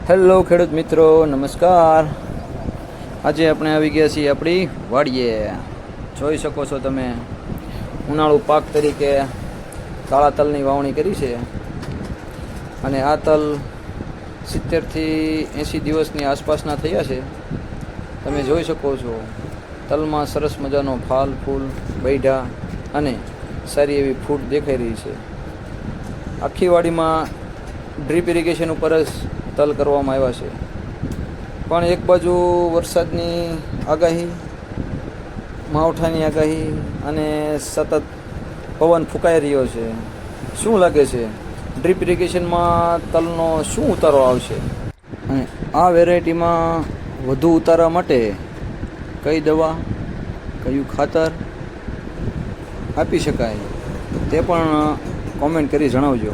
Hello ખેડૂત મિત્રો, નમસ્કાર. આજે આપણે આવી ગયા છીએ આપણી વાડીએ. જોઈ શકો છો તમે, ઉનાળુ પાક તરીકે કાળા તલની વાવણી કરી છે. અને આ તલ 70થી 80 દિવસની આસપાસના થયા છે. તમે જોઈ શકો છો, તલમાં સરસ મજાનો ફાલ, ફૂલ, બૈઢા અને સારી એવી ફૂટ દેખાઈ રહી છે. આખી વાડીમાં ડ્રીપ ઇરિગેશન ઉપર જ તલ કરવામાં આવ્યા છે. પણ એક બાજુ વરસાદની આગાહી, માવઠાની આગાહી અને સતત પવન ફૂંકાઈ રહ્યો છે. શું લાગે છે, ડ્રીપ ઇરિગેશનમાં તલનો શું ઉતારો આવશે? અને આ વેરાયટીમાં વધુ ઉતારવા માટે કઈ દવા, કયું ખાતર આપી શકાય તે પણ કોમેન્ટ કરી જણાવજો.